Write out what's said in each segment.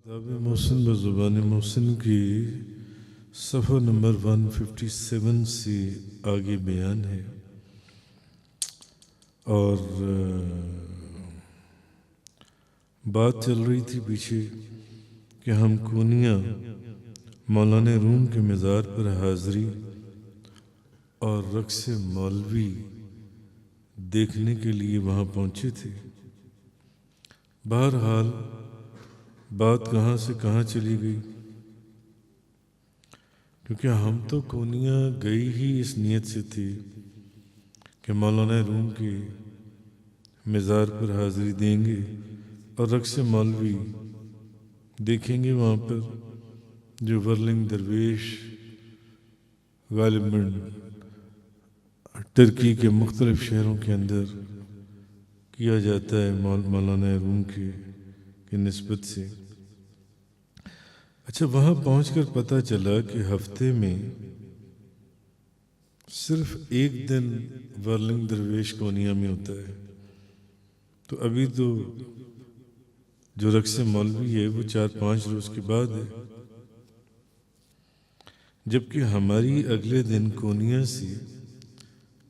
کتاب محسن بزبان محسن کی صفحہ نمبر 157 سے آگے بیان ہے، اور بات چل رہی تھی پیچھے کہ ہم کونیاں مولانا روم کے مزار پر حاضری اور رقص مولوی دیکھنے کے لیے وہاں پہنچے تھے۔ بہرحال بات کہاں سے کہاں چلی گئی، کیونکہ ہم تو کونیاں گئی ہی اس نیت سے تھے کہ مولانا روم کے مزار پر حاضری دیں گے اور رقص مولوی دیکھیں گے وہاں پر، جو ورلنگ درویش غالباً ترکی کے مختلف شہروں کے اندر کیا جاتا ہے مولانا روم کے نسبت سے۔ اچھا، وہاں پہنچ کر پتہ چلا کہ ہفتے میں صرف ایک دن ورلنگ درویش کونیا میں ہوتا ہے، تو ابھی تو جو رقص مولوی ہے وہ 4-5 روز کے بعد ہے، جبکہ ہماری اگلے دن کونیا سے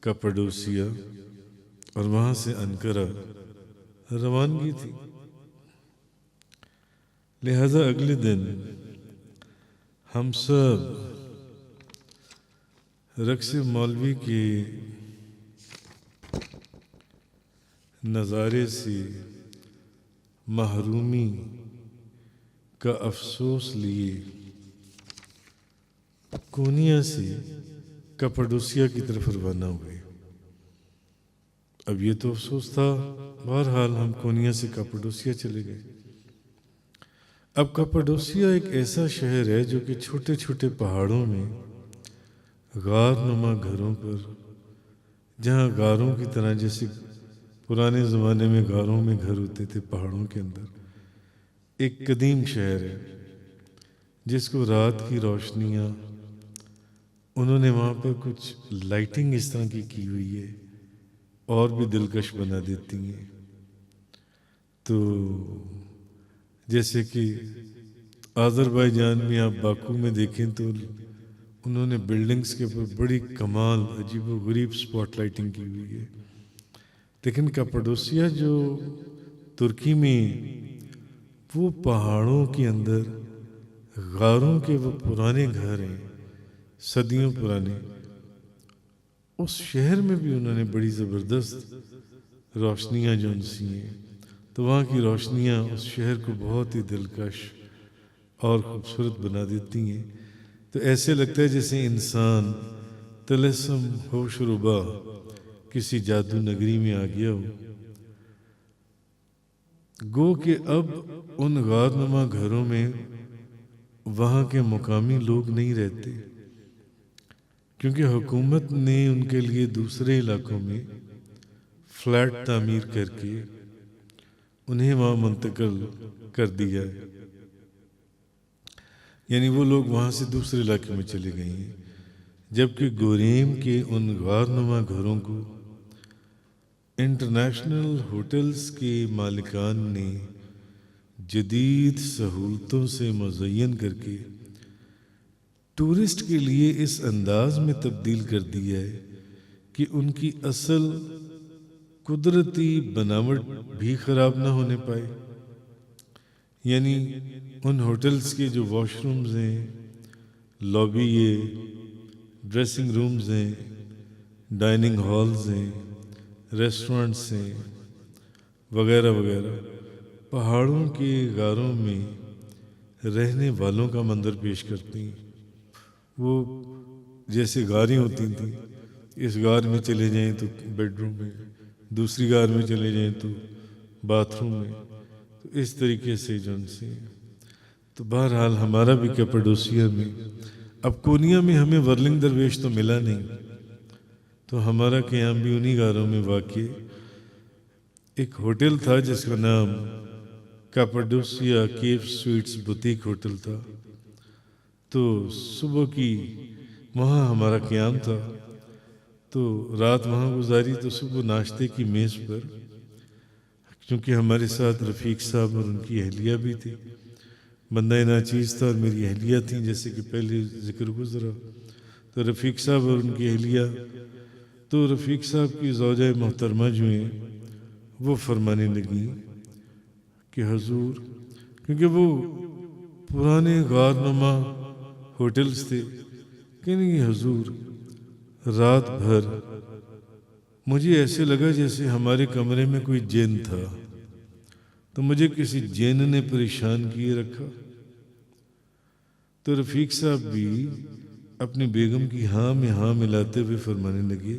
کپڈوسیا اور وہاں سے انقرہ روانگی تھی۔ لہذا اگلے دن ہم سب رقص مولوی کے نظارے سے محرومی کا افسوس لیے کونیا سے کپڈوسیا کی طرف روانہ ہوئے۔ اب یہ تو افسوس تھا، بہرحال ہم کونیا سے کپڈوسیا چلے گئے۔ اب کپڈوسیا ایک ایسا شہر ہے جو کہ چھوٹے چھوٹے پہاڑوں میں غار نما گھروں پر، جہاں غاروں کی طرح جیسے پرانے زمانے میں غاروں میں گھر ہوتے تھے پہاڑوں کے اندر، ایک قدیم شہر ہے جس کو رات کی روشنیاں انہوں نے وہاں پر کچھ لائٹنگ اس طرح کی ہوئی ہے اور بھی دلکش بنا دیتی ہیں۔ تو جیسے کہ آذربائیجان میں آپ باکو میں دیکھیں تو انہوں نے بلڈنگز کے اوپر بڑی کمال عجیب و غریب سپاٹ لائٹنگ کی ہوئی ہے، لیکن کپڈوسیا جو ترکی میں وہ پہاڑوں کے اندر غاروں کے وہ پرانے گھر ہیں، صدیوں پرانے، اس شہر میں بھی انہوں نے بڑی زبردست روشنیاں جو سی ہیں، تو وہاں کی روشنیاں اس شہر کو بہت ہی دلکش اور خوبصورت بنا دیتی ہیں۔ تو ایسے لگتا ہے جیسے انسان طلسم ہوش ربا کسی جادو نگری میں آ گیا ہو۔ گو کہ اب ان غار نما گھروں میں وہاں کے مقامی لوگ نہیں رہتے، کیونکہ حکومت نے ان کے لیے دوسرے علاقوں میں فلیٹ تعمیر کر کے انہیں وہاں منتقل کر دیا ہے، یعنی وہ لوگ وہاں سے دوسرے علاقے میں چلے گئے ہیں، جبکہ گوریم کے ان غار نما گھروں کو انٹرنیشنل ہوٹلز کے مالکان نے جدید سہولتوں سے مزین کر کے ٹورسٹ کے لیے اس انداز میں تبدیل کر دیا ہے کہ ان کی اصل قدرتی بناوٹ بھی خراب نہ ہونے پائے۔ یعنی ان ہوٹلز کے جو واش رومز ہیں، لابی ہے، ڈریسنگ رومز ہیں، ڈائننگ ہالز ہیں، ریسٹورنٹس ہیں وغیرہ وغیرہ، پہاڑوں کے غاروں میں رہنے والوں کا منظر پیش کرتے ہیں۔ وہ جیسے غاریں ہوتی تھیں، اس غار میں چلے جائیں تو بیڈ روم میں، دوسری غار میں چلے جائیں تو باتھ روم میں، تو اس طریقے سے جو ان سے۔ تو بہرحال ہمارا بھی کپڈوسیا میں، اب کونیا میں ہمیں ورلنگ درویش تو ملا نہیں، تو ہمارا قیام بھی انہی غاروں میں واقع ایک ہوٹل تھا جس کا نام کپڈوسیا کیف سویٹس بوتیک ہوٹل تھا۔ تو صبح کی وہاں ہمارا قیام تھا، تو رات وہاں گزاری، تو صبح ناشتے کی میز پر چونکہ ہمارے ساتھ رفیق صاحب اور ان کی اہلیہ بھی تھی، بندہ ناچیز تھا اور میری اہلیہ تھیں، جیسے کہ پہلے ذکر گزرا. تو رفیق صاحب اور ان کی اہلیہ، تو رفیق صاحب کی زوجہ محترمہ جو ہیں وہ فرمانے لگیں کہ حضور، کیونکہ وہ پرانے غار نما ہوٹلز تھے، کہنے کہ حضور رات بھر مجھے ایسے لگا جیسے ہمارے کمرے میں کوئی جن تھا، تو مجھے کسی جن نے پریشان کیے رکھا. تو رفیق صاحب بھی اپنی بیگم کی ہاں میں ہاں ملاتے ہوئے فرمانے لگے،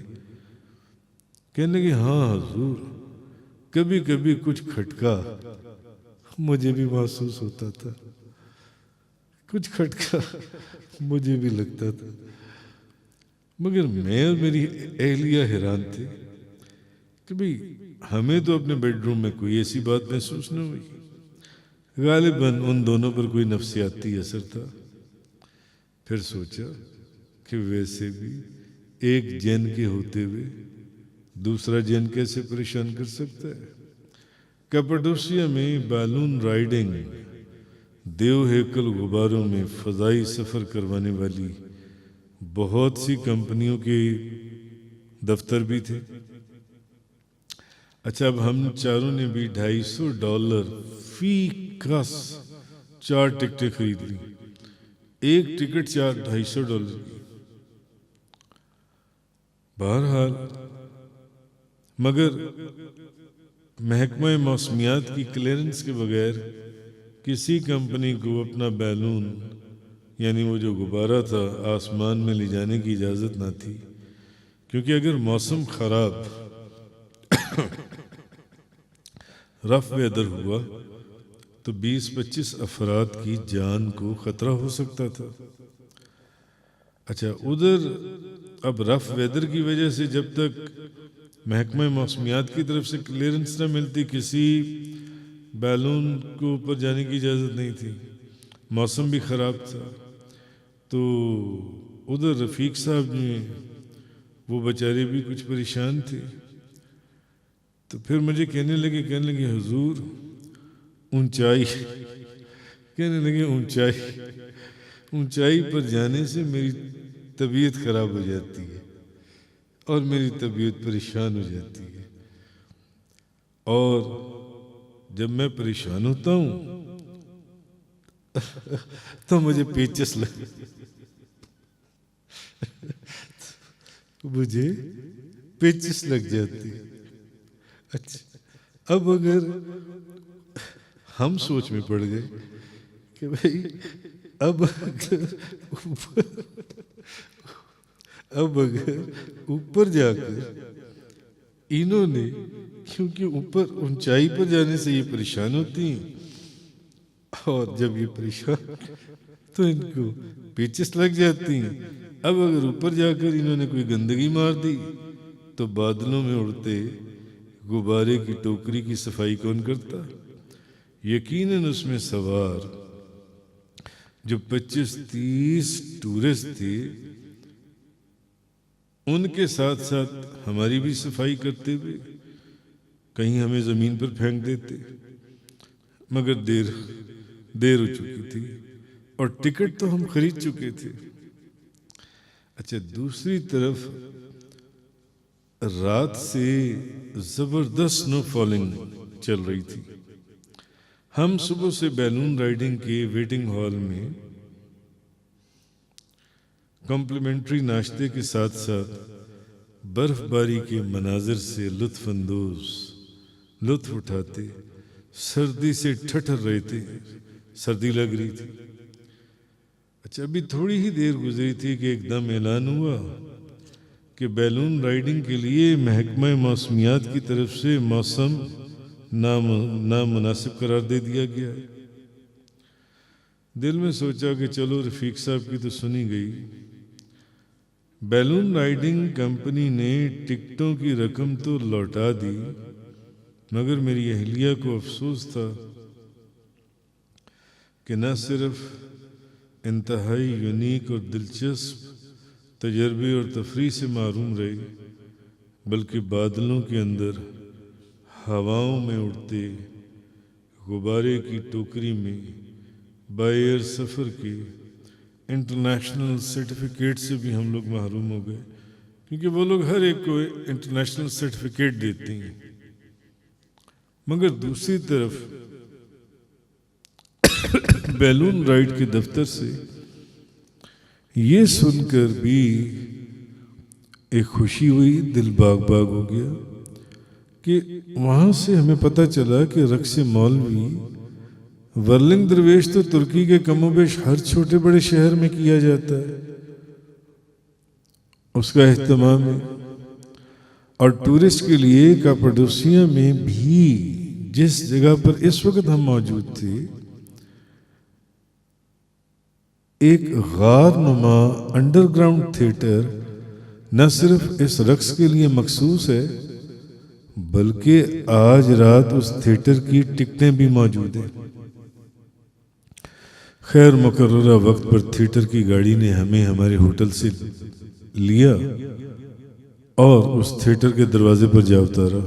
کہنے لگے ہاں حضور، کبھی کبھی کچھ کھٹکا مجھے بھی محسوس ہوتا تھا، کچھ کھٹکا مجھے بھی لگتا تھا، مگر میں اور میری اہلیہ حیران تھے کہ بھئی ہمیں تو اپنے بیڈ روم میں کوئی ایسی بات محسوس نہ ہوئی، غالباً ان دونوں پر کوئی نفسیاتی اثر تھا. پھر سوچا کہ ویسے بھی ایک جن کے ہوتے ہوئے دوسرا جن کیسے پریشان کر سکتا ہے. کپڈوسیا میں بیلون رائڈنگ، دیو ہیکل غباروں میں فضائی سفر کروانے والی بہت سی کمپنیوں کے دفتر بھی تھے. اچھا، اب ہم چاروں نے بھی $250 فی کس 4 ٹکٹیں خرید لی. ایک ٹکٹ $250 کی. بہرحال مگر محکمہ موسمیات کی کلیئرنس کے بغیر کسی کمپنی کو اپنا بیلون، یعنی وہ جو غبارہ تھا، آسمان میں لے جانے کی اجازت نہ تھی، کیونکہ اگر موسم خراب رف ویدر ہوا تو 20-25 افراد کی جان کو خطرہ ہو سکتا تھا. اچھا، ادھر اب رف ویدر کی وجہ سے جب تک محکمہ موسمیات کی طرف سے کلیئرنس نہ ملتی، کسی بیلون کو اوپر جانے کی اجازت نہیں تھی، موسم بھی خراب تھا. تو ادھر رفیق صاحب جو ہیں وہ بیچارے بھی کچھ پریشان تھے. تو پھر مجھے کہنے لگے حضور اونچائی، کہنے لگے اونچائی پر جانے سے میری طبیعت خراب ہو جاتی ہے اور میری طبیعت پریشان ہو جاتی ہے، اور جب میں پریشان ہوتا ہوں تو مجھے پیچس لگ جاتی ہے. اچھا، اب اگر ہم سوچ میں پڑ گئے کہ بھئی اب اگر اوپر جا کر انہوں نے، کیونکہ اوپر اونچائی پر جانے سے یہ پریشان ہوتی ہیں، اور جب یہ پریشان تو ان کو پیچس لگ جاتی ہیں. اب اگر اوپر جا کر انہوں نے کوئی گندگی مار دی تو بادلوں میں اڑتے غبارے کی ٹوکری کی صفائی کون کرتا؟ یقیناً اس میں سوار جو 25-30 ٹورسٹ تھے ان کے ساتھ ساتھ ہماری بھی صفائی کرتے ہوئے کہیں ہمیں زمین پر پھینک دیتے، مگر دیر ہو چکی تھی اور ٹکٹ تو ہم خرید چکے تھے. اچھا، دوسری طرف رات سے زبردست سنو فالنگ چل رہی تھی. ہم صبح سے بیلون رائڈنگ کے ویٹنگ ہال میں کمپلیمنٹری ناشتے کے ساتھ ساتھ برف باری کے مناظر سے لطف اٹھاتے سردی سے ٹھٹر رہے تھے. سردی لگ رہی تھی. اچھا، ابھی تھوڑی ہی دیر گزری تھی کہ ایک دم اعلان ہوا کہ بیلون رائڈنگ کے لیے محکمہ موسمیات کی طرف سے موسم نامناسب قرار دے دیا گیا ہے. دل میں سوچا کہ چلو رفیق صاحب کی تو سنی گئی. بیلون رائڈنگ کمپنی نے ٹکٹوں کی رقم تو لوٹا دی، مگر میری اہلیہ کو افسوس تھا کہ نہ صرف انتہائی یونیک اور دلچسپ تجربے اور تفریح سے محروم رہے، بلکہ بادلوں کے اندر ہواؤں میں اڑتے غبارے کی ٹوکری میں باہر سفر کی انٹرنیشنل سرٹیفکیٹ سے بھی ہم لوگ محروم ہو گئے، کیونکہ وہ لوگ ہر ایک کو انٹرنیشنل سرٹیفکیٹ دیتے ہیں، مگر دوسری طرف بیلون رائڈ کے دفتر سے یہ سن کر بھی ایک خوشی ہوئی، دل باغ باغ ہو گیا کہ وہاں سے ہمیں پتہ چلا کہ رقص مولوی ورلنگ درویش تو ترکی کے کم و بیش ہر چھوٹے بڑے شہر میں کیا جاتا ہے، اس کا اہتمام ہے، اور ٹورسٹ کے لیے کاپاڈوسیا میں بھی جس جگہ پر اس وقت ہم موجود تھے ایک غار نما انڈر گراؤنڈ تھیٹر نہ صرف اس رقص کے لیے مخصوص ہے بلکہ آج رات اس تھیٹر کی ٹکٹیں بھی موجود ہیں۔ خیر مقررہ وقت پر تھیٹر کی گاڑی نے ہمیں ہمارے ہوٹل سے لیا اور اس تھیٹر کے دروازے پر جا اتارا۔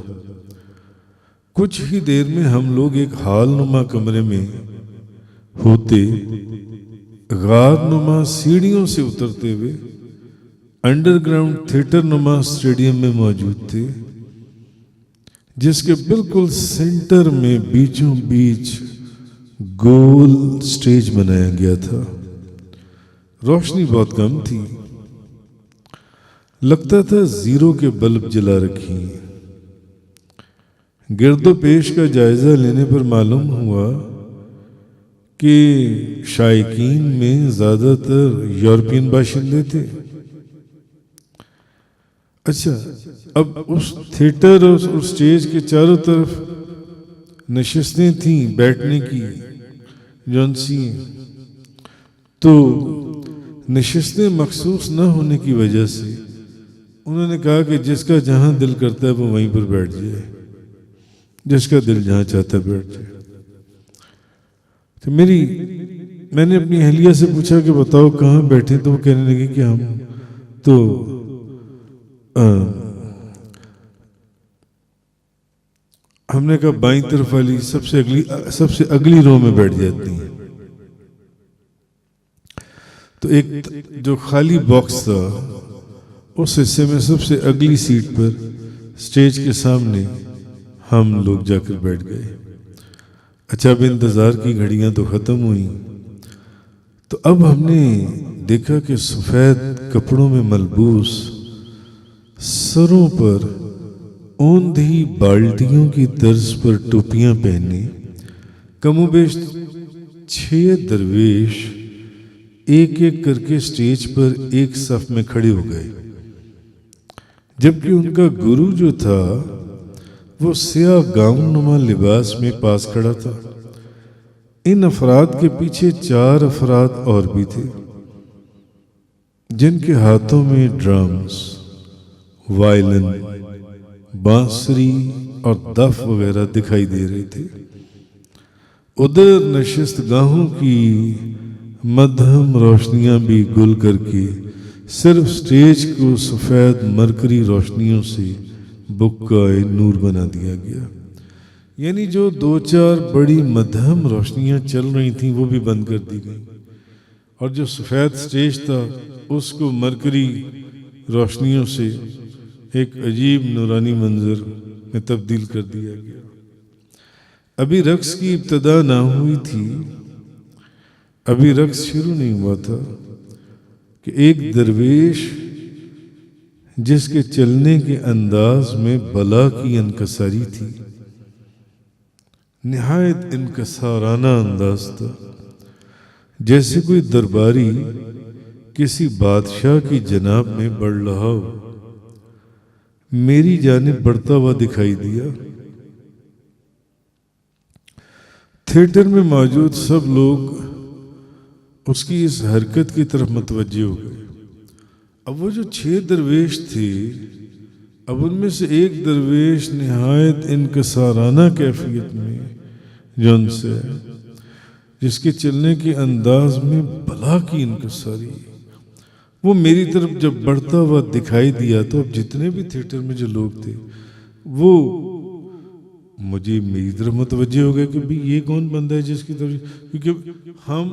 کچھ ہی دیر میں ہم لوگ ایک ہال نما کمرے میں ہوتے غار نما سیڑھیوں سے اترتے ہوئے انڈر گراؤنڈ تھیٹر نما اسٹیڈیم میں موجود تھے، جس کے بالکل سینٹر میں بیچوں بیچ گول سٹیج بنایا گیا تھا۔ روشنی بہت کم تھی، لگتا تھا زیرو کے بلب جلا رکھی ہیں۔ گرد و پیش کا جائزہ لینے پر معلوم ہوا کہ شائقین میں زیادہ تر یورپین باشندے تھے۔ اچھا، اب اس تھیٹر اور اس سٹیج کے چاروں طرف نشستیں تھیں بیٹھنے کی جونسی، تو نشستیں مخصوص نہ ہونے کی وجہ سے انہوں نے کہا کہ جس کا جہاں دل کرتا ہے وہ وہیں پر بیٹھ جائے، جس کا دل جہاں چاہتا ہے بیٹھ جائے۔ تو میں نے اپنی اہلیہ سے پوچھا کہ بتاؤ کہاں بیٹھے، تو وہ کہنے لگے کہ ہم تو ہم نے کہا بائیں طرف والی سب سے اگلی رو میں بیٹھ جاتی ہیں۔ تو ایک جو خالی باکس تھا اس حصے میں سب سے اگلی سیٹ پر سٹیج کے سامنے ہم لوگ جا کر بیٹھ گئے۔ اچھا، اب انتظار کی گھڑیاں تو ختم ہوئیں، تو اب ہم نے دیکھا کہ سفید کپڑوں میں ملبوس، سروں پر اوندھی بالٹیوں کی طرز پر ٹوپیاں پہنے کم و بیش 6 درویش ایک ایک کر کے سٹیج پر ایک صف میں کھڑے ہو گئے، جبکہ ان کا گرو جو تھا وہ سیاہ گاؤن نما لباس میں پاس کھڑا تھا۔ ان افراد کے پیچھے 4 افراد اور بھی تھے جن کے ہاتھوں میں ڈرامز، وائلن، بانسری اور دف وغیرہ دکھائی دے رہے تھے۔ ادھر نشست گاہوں کی مدھم روشنیاں بھی گل کر کے صرف سٹیج کو سفید مرکری روشنیوں سے بکائے نور بنا دیا گیا، یعنی جو 2-4 بڑی مدھم روشنیاں چل رہی تھیں وہ بھی بند کر دی گئیں، اور جو سفید سٹیج تھا اس کو مرکری روشنیوں سے ایک عجیب نورانی منظر میں تبدیل کر دیا گیا۔ ابھی رقص کی ابتدا نہ ہوئی تھی، ابھی رقص شروع نہیں ہوا تھا کہ ایک درویش جس کے چلنے کے انداز میں بلا کی انکساری تھی، نہایت انکسارانہ انداز تھا، جیسے کوئی درباری کسی بادشاہ کی جناب میں بڑھ رہا ہو، میری جانب بڑھتا ہوا دکھائی دیا۔ تھیٹر میں موجود سب لوگ اس کی اس حرکت کی طرف متوجہ ہو گئے۔ اب وہ جو 6 درویش تھے، اب ان میں سے ایک درویش نہایت انکسارانہ کیفیت میں جون سے جس کے چلنے کے انداز میں بلا کی انکساری، وہ میری طرف جب بڑھتا ہوا دکھائی دیا تو اب جتنے بھی تھیٹر میں جو لوگ تھے وہ مجھے میری طرف متوجہ ہو گیا کہ بھی یہ کون بندہ ہے جس کی طرف، کیونکہ ہم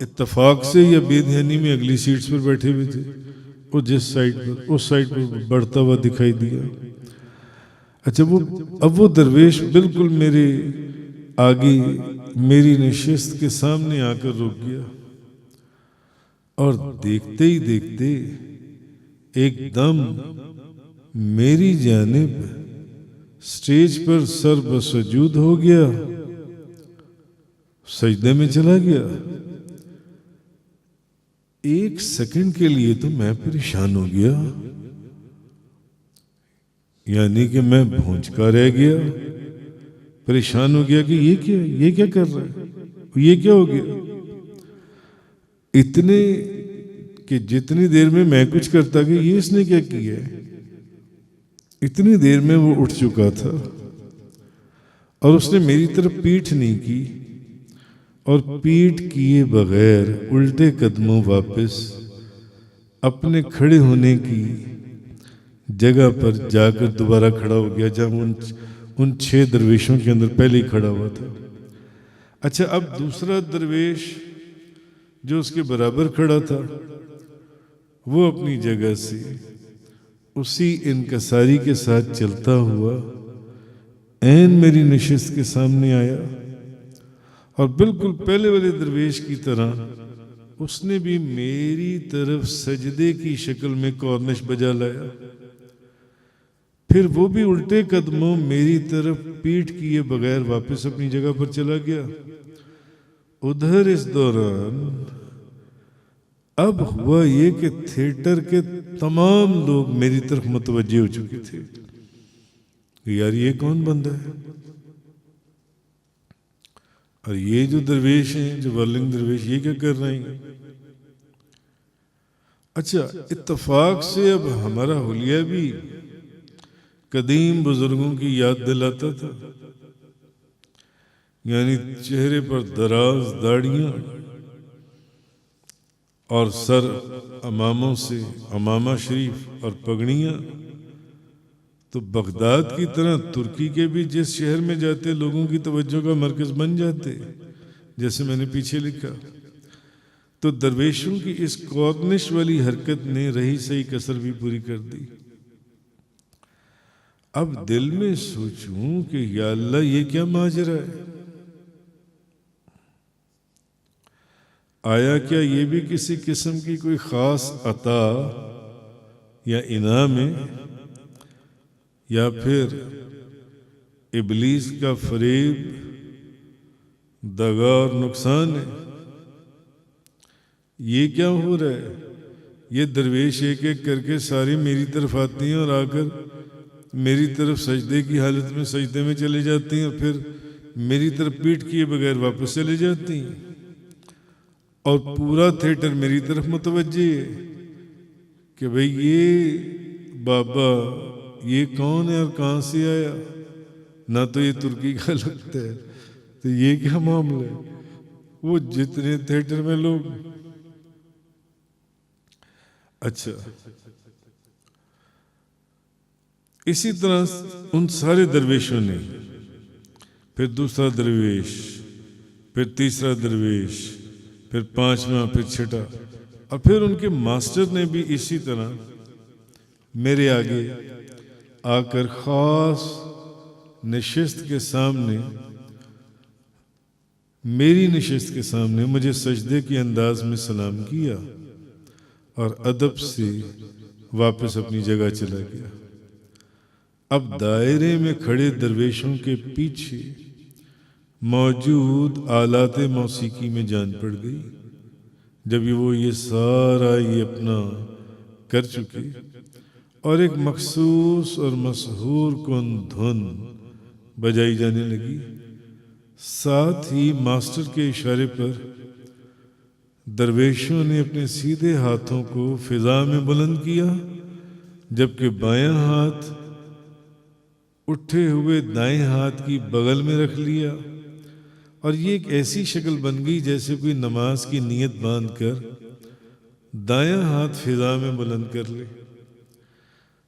اتفاق سے یا بے دھیانی میں اگلی سیٹس پر بیٹھے ہوئے تھے، وہ جس سائڈ پر، اس سائڈ پر بڑھتا ہوا دکھائی دیا۔ اچھا اب وہ درویش بالکل میرے آگے میری نشست کے سامنے آ کر رک گیا، اور دیکھتے ہی دیکھتے ایک دم میری جانب سٹیج پر سر بسجود ہو گیا، سجدے میں چلا گیا۔ ایک سیکنڈ کے لیے تو میں پریشان ہو گیا، یعنی کہ میں بھونچکا رہ گیا، پریشان ہو گیا کہ یہ کیا کر رہا ہے، یہ کیا ہو گیا۔ اتنے کہ جتنی دیر میں کچھ کرتا کہ یہ اس نے کیا کیا ہے، اتنی دیر میں وہ اٹھ چکا تھا، اور اس نے میری طرف پیٹھ نہیں کی، اور پیٹھ کیے بغیر الٹے قدموں واپس اپنے کھڑے ہونے کی جگہ پر جا کر دوبارہ کھڑا ہو گیا، جہاں ان 6 درویشوں کے اندر پہلے ہی کھڑا ہوا تھا۔ اچھا اب دوسرا درویش جو اس کے برابر کھڑا تھا، وہ اپنی جگہ سے اسی انکساری کے ساتھ چلتا ہوا عین میری نشست کے سامنے آیا، اور بالکل پہلے والے درویش کی طرح اس نے بھی میری طرف سجدے کی شکل میں کورنش بجا لایا، پھر وہ بھی الٹے قدموں میری طرف پیٹھ کیے بغیر واپس اپنی جگہ پر چلا گیا۔ ادھر اس دوران اب ہوا یہ کہ تھیٹر کے تمام لوگ میری طرف متوجہ ہو چکے تھے کہ یار یہ کون بندہ ہے، اور یہ جو درویش ہیں، جو ورلنگ درویش، یہ کیا کر رہے ہیں۔ اچھا اتفاق سے اب ہمارا حلیہ بھی قدیم بزرگوں کی یاد دلاتا تھا، یعنی چہرے پر دراز داڑیاں اور سر اماموں سے امامہ شریف اور پگڑیاں، تو بغداد کی طرح ترکی کے بھی جس شہر میں جاتے لوگوں کی توجہ کا مرکز بن جاتے، جیسے میں نے پیچھے لکھا۔ تو درویشوں کی اس کورنش والی حرکت نے رہی صحیح کسر بھی پوری کر دی۔ اب دل میں سوچوں کہ یا اللہ یہ کیا ماجرا ہے، آیا کیا یہ بھی کسی قسم کی کوئی خاص عطا یا انعام ہے، یا پھر ابلیس کا فریب، دغا اور نقصان ہے، یہ کیا ہو رہا ہے۔ یہ درویش ایک ایک کر کے ساری میری طرف آتی ہیں اور آ کر میری طرف سجدے کی حالت میں سجدے میں چلے جاتی ہیں، اور پھر میری طرف پیٹھ کیے بغیر واپس چلے جاتی ہیں، اور پورا تھیٹر میری طرف متوجہ ہے کہ بھئی یہ بابا یہ کون ہے اور کہاں سے آیا، نہ تو یہ ترکی کا لگتا ہے، تو یہ کیا معاملہ ہے۔ وہ جتنے تھیٹر میں لوگ، اچھا اسی طرح ان سارے درویشوں نے، پھر دوسرا درویش، پھر تیسرا درویش، پھر پانچواں، پھر چھٹا، اور پھر ان کے ماسٹر نے بھی اسی طرح میرے آگے آ کر خاص نشست کے سامنے، میری نشست کے سامنے مجھے سجدے کے انداز میں سلام کیا، اور ادب سے واپس اپنی جگہ چلا گیا۔ اب دائرے میں کھڑے درویشوں کے پیچھے موجود آلات موسیقی میں جان پڑ گئی، جب وہ یہ سارا یہ اپنا کر چکے، اور ایک مخصوص اور مسحور کن دھن بجائی جانے لگی۔ ساتھ ہی ماسٹر کے اشارے پر درویشوں نے اپنے سیدھے ہاتھوں کو فضا میں بلند کیا، جبکہ بایاں ہاتھ اٹھے ہوئے دائیں ہاتھ کی بغل میں رکھ لیا، اور یہ ایک ایسی شکل بن گئی جیسے کوئی نماز کی نیت باندھ کر دایاں ہاتھ فضا میں بلند کر لے۔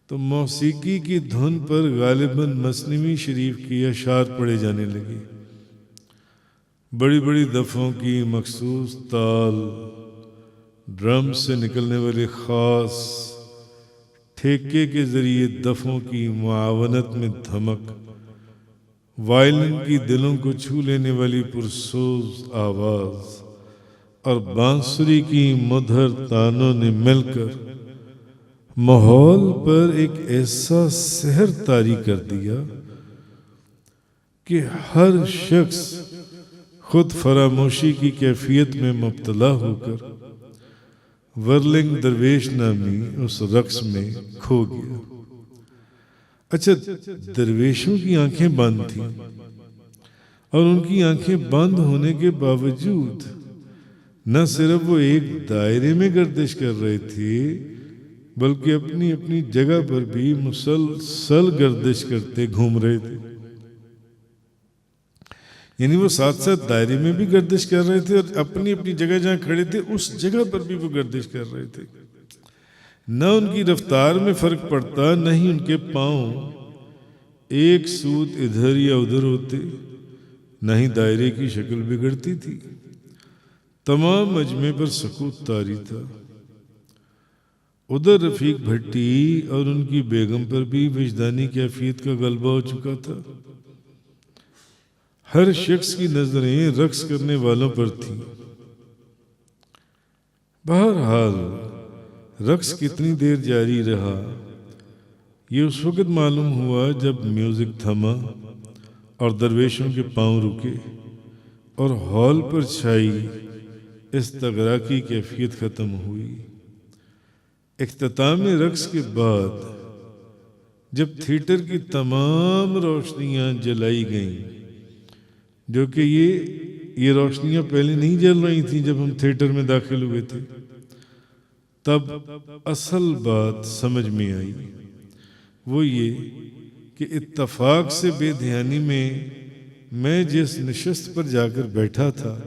تو موسیقی کی دھن پر غالباً مثنوی شریف کی اشعار پڑھے جانے لگے. بڑی بڑی دفوں کی مخصوص تال، ڈرم سے نکلنے والے خاص ٹھیکے کے ذریعے دفوں کی معاونت میں دھمک، وائلن کی دلوں کو چھو لینے والی پرسوز آواز اور بانسری کی مدھر تانوں نے مل کر ماحول پر ایک ایسا سحر طاری کر دیا کہ ہر شخص خود فراموشی کی کیفیت میں مبتلا ہو کر ورلنگ درویش نامی اس رقص میں کھو گیا. اچھا، درویشوں کی آنکھیں بند تھیں اور ان کی آنکھیں بند ہونے کے باوجود نہ صرف وہ ایک دائرے میں گردش کر رہے تھے بلکہ اپنی اپنی جگہ پر بھی مسلسل گردش کرتے گھوم رہے تھے. یعنی وہ ساتھ ساتھ دائرے میں بھی گردش کر رہے تھے اور اپنی اپنی جگہ جہاں کھڑے تھے اس جگہ پر بھی وہ گردش کر رہے تھے. نہ ان کی رفتار میں فرق پڑتا، نہ ہی ان کے پاؤں ایک سوت ادھر یا ادھر ہوتے، نہ ہی دائرے کی شکل بگڑتی تھی. تمام مجمع پر سکوت طاری تھا. ادھر رفیق بھٹی اور ان کی بیگم پر بھی وجدانی کیفیت کا غلبہ ہو چکا تھا. ہر شخص کی نظریں رقص کرنے والوں پر تھیں. بہرحال رقص کتنی دیر جاری رہا یہ اس وقت معلوم ہوا جب میوزک تھما اور درویشوں کے پاؤں رکے اور ہال پر چھائی استغراقی کیفیت ختم ہوئی. اختتام رقص کے بعد جب تھیٹر کی تمام روشنیاں جلائی گئیں، جو کہ یہ روشنیاں پہلے نہیں جل رہی تھیں جب ہم تھیٹر میں داخل ہوئے تھے، تب اصل بات سمجھ میں آئی. وہ یہ کہ اتفاق سے بے دھیانی میں جس نشست پر جا کر بیٹھا تھا،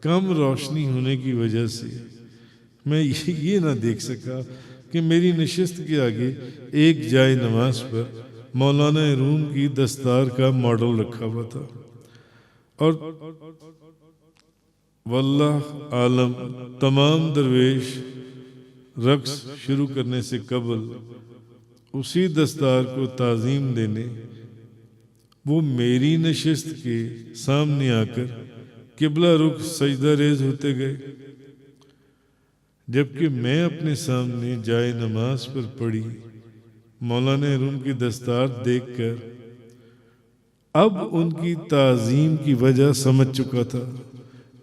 کم روشنی ہونے کی وجہ سے میں یہ نہ دیکھ سکا کہ میری نشست کے آگے ایک جائے نماز پر مولانا روم کی دستار کا ماڈل رکھا ہوا تھا. اور واللہ عالم تمام درویش رقص شروع کرنے سے قبل اسی دستار کو تعظیم دینے وہ میری نشست کے سامنے آ کر قبلہ رخ سجدہ ریز ہوتے گئے، جبکہ میں اپنے سامنے جائے نماز پر پڑی مولانا روم کی دستار دیکھ کر اب ان کی تعظیم کی وجہ سمجھ چکا تھا،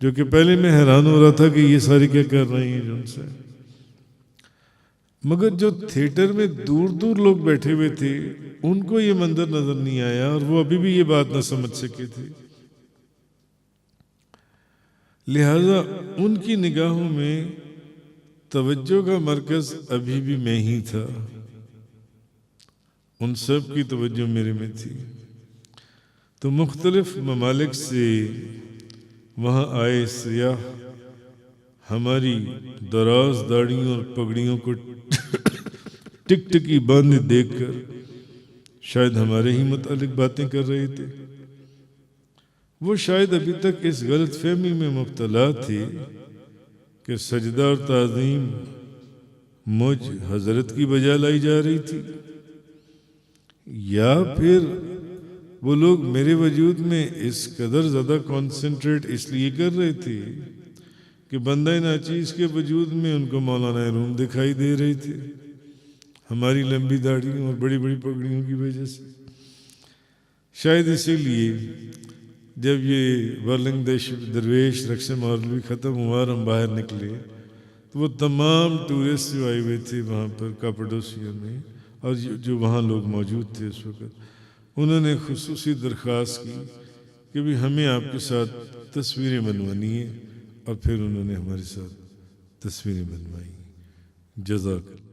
جو کہ پہلے میں حیران ہو رہا تھا کہ یہ سارے کیا کر رہے ہیں جن سے. مگر جو تھیٹر میں دور دور لوگ بیٹھے ہوئے تھے ان کو یہ منظر نظر نہیں آیا اور وہ ابھی بھی یہ بات نہ سمجھ سکے تھے. لہذا ان کی نگاہوں میں توجہ کا مرکز ابھی بھی میں ہی تھا. ان سب کی توجہ میرے میں تھی. تو مختلف ممالک سے وہاں آئے سیاح ہماری دراز داڑیوں اور پگڑیوں کو ٹک ٹکی باندھے دیکھ کر شاید ہمارے ہی متعلق باتیں کر رہے تھے. وہ شاید ابھی تک اس غلط فہمی میں مبتلا تھے کہ سجدہ اور تعظیم مجھ حضرت کی بجا لائی جا رہی تھی، یا پھر وہ لوگ میرے وجود میں اس قدر زیادہ کانسنٹریٹ اس لیے کر رہے تھے کہ بندہ ناچیز کے وجود میں ان کو مولانا روم دکھائی دے رہے تھے ہماری لمبی داڑھیوں اور بڑی بڑی پگڑیوں کی وجہ سے. شاید اسی لیے جب یہ ورلنگ درویش رقص مولوی ختم ہوا اور ہم باہر نکلے تو وہ تمام ٹورسٹ جو آئے ہوئے تھے وہاں پر کاپاڈوسیا میں اور جو وہاں لوگ موجود تھے اس وقت، انہوں نے خصوصی درخواست کی کہ بھی ہمیں آپ کے ساتھ تصویریں بنوانی ہیں، اور پھر انہوں نے ہمارے ساتھ تصویریں بنوائی. جزاک اللہ.